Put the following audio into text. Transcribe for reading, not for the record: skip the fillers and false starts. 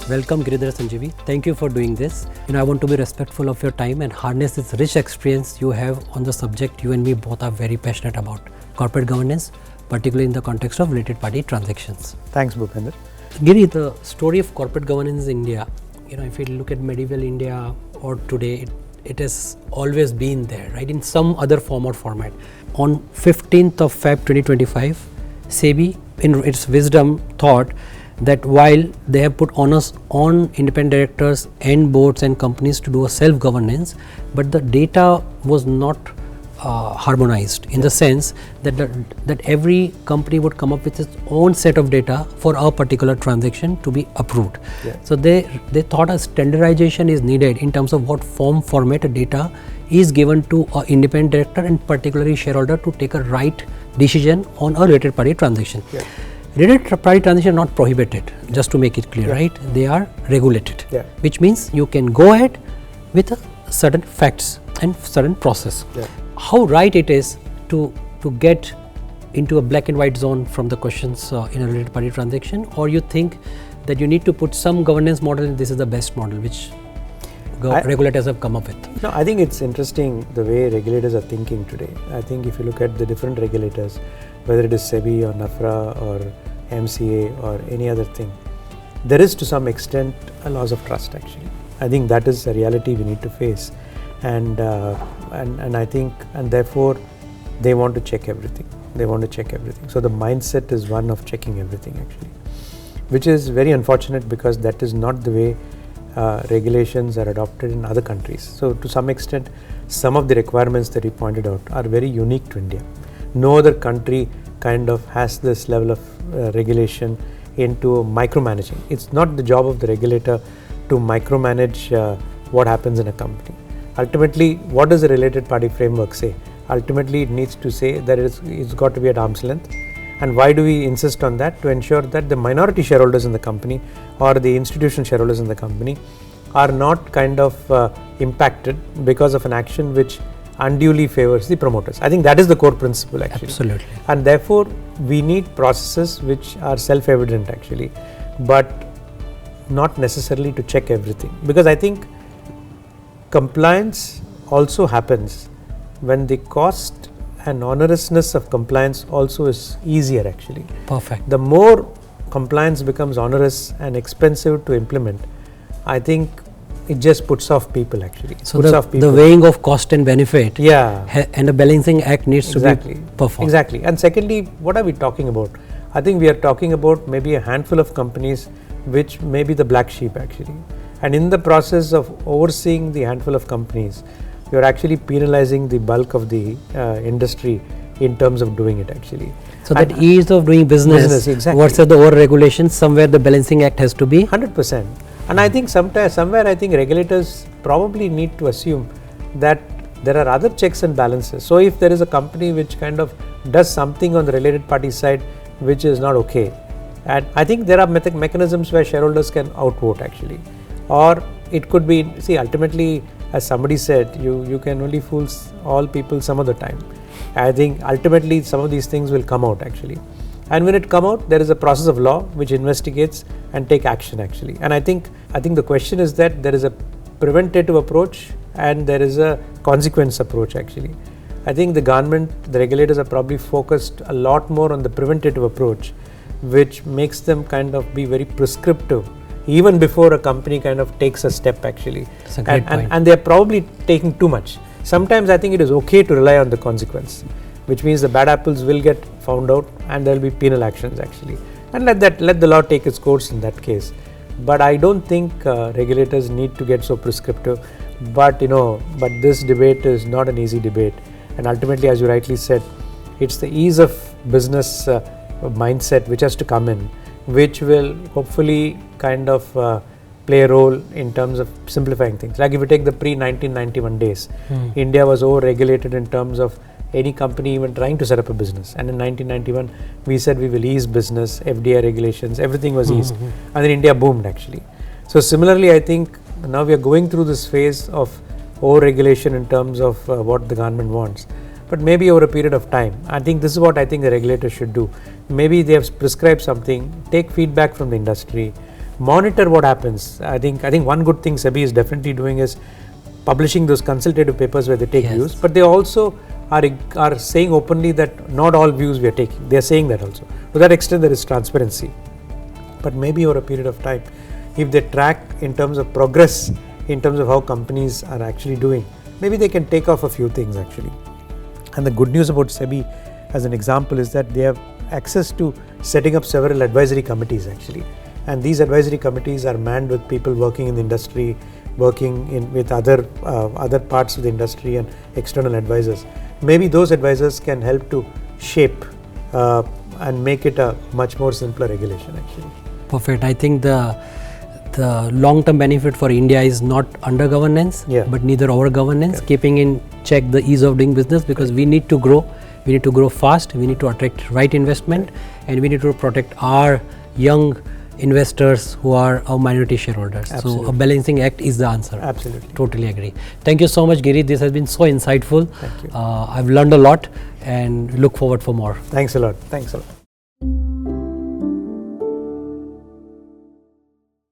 Welcome Giridhar Sanjeevi. Thank you for doing this. I want to be respectful of your time and harness this rich experience you have on the subject you and me both are very passionate about, corporate governance, particularly in the context of related party transactions. Thanks, Bhupendra. Giri, the story of corporate governance in India, if you look at medieval India or today, it has always been there, right, in some other form or format. On 15th of Feb 2025, SEBI, in its wisdom, thought that while they have put onus on independent directors and boards and companies to do a self-governance, but the data was not harmonized in the sense that that every company would come up with its own set of data for a particular transaction to be approved. So they thought a standardization is needed in terms of what format data is given to an independent director and particularly shareholder to take a right decision on a related party transaction. Related party transactions are not prohibited, just to make it clear, right? They are regulated, which means you can go ahead with certain facts and certain process. How right it is to get into a black and white zone from the questions in a related party transaction, or you think that you need to put some governance model and this is the best model which regulators have come up with? No, I think it's interesting the way regulators are thinking today. I think if you look at the different regulators, whether it is SEBI or NAFRA or MCA or any other thing, there is to some extent a loss of trust actually. I think that is a reality we need to face, and I think, and therefore they want to check everything. So the mindset is one of checking everything actually, which is very unfortunate because that is not the way regulations are adopted in other countries. So to some extent, some of the requirements that you pointed out are very unique to India. No other country kind of has this level of regulation into micromanaging. It's not the job of the regulator to micromanage what happens in a company. Ultimately, what does the related party framework say? Ultimately, it needs to say that it's got to be at arm's length. And why do we insist on that? To ensure that the minority shareholders in the company or the institutional shareholders in the company are not kind of impacted because of an action which unduly favors the promoters. I think that is the core principle actually. Absolutely. And therefore, we need processes which are self-evident actually, but not necessarily to check everything. Because I think compliance also happens when the cost and onerousness of compliance also is easier actually. Perfect. The more compliance becomes onerous and expensive to implement, I think it just puts off people actually. So the weighing of cost and benefit and the balancing act needs to be performed. Exactly. And secondly, what are we talking about? I think we are talking about maybe a handful of companies which may be the black sheep actually. And in the process of overseeing the handful of companies, you are actually penalizing the bulk of the industry in terms of doing it actually. So that ease of doing business versus the over regulation, somewhere the balancing act has to be 100%. And I think somewhere I think regulators probably need to assume that there are other checks and balances. So if there is a company which kind of does something on the related party side which is not okay, and I think there are mechanisms where shareholders can outvote actually, or it could be, see, ultimately, as somebody said, you can only fool all people some of the time. I think ultimately some of these things will come out actually. And when it come out, there is a process of law which investigates and take action actually. And I think the question is that there is a preventative approach and there is a consequence approach actually. I think the government, the regulators are probably focused a lot more on the preventative approach, which makes them kind of be very prescriptive even before a company kind of takes a step actually. That's a great point. And they are probably taking too much. Sometimes I think it is okay to rely on the consequence, which means the bad apples will get found out and there will be penal actions actually, and let the law take its course in that case. But I don't think regulators need to get so prescriptive. But this debate is not an easy debate, and ultimately, as you rightly said, it's the ease of business mindset which has to come in, which will hopefully kind of play a role in terms of simplifying things. Like if you take the pre-1991 days, India was over-regulated in terms of any company even trying to set up a business. And in 1991, we said we will ease business, FDI regulations, everything was eased. And then India boomed actually. So similarly, I think now we are going through this phase of over-regulation in terms of what the government wants. But maybe over a period of time, I think this is what I think the regulator should do. Maybe they have prescribed something, take feedback from the industry, monitor what happens. I think one good thing SEBI is definitely doing is publishing those consultative papers where they take views, but they also are saying openly that not all views we are taking. They are saying that also. To that extent, there is transparency. But maybe over a period of time, if they track in terms of progress, in terms of how companies are actually doing, maybe they can take off a few things actually. And the good news about SEBI as an example is that they have access to setting up several advisory committees actually. And these advisory committees are manned with people working in the industry, working with other parts of the industry and external advisors. Maybe those advisors can help to shape and make it a much more simpler regulation actually. Perfect. I think the long-term benefit for India is not under governance, but neither over governance, keeping in check the ease of doing business, because we need to grow. We need to grow fast. We need to attract right investment, and we need to protect our young investors who are our minority shareholders. Absolutely. So a balancing act is the answer. Absolutely. Totally agree. Thank you so much, Giri. This has been so insightful. Thank you. I've learned a lot and look forward for more. Thanks a lot. Thanks a lot.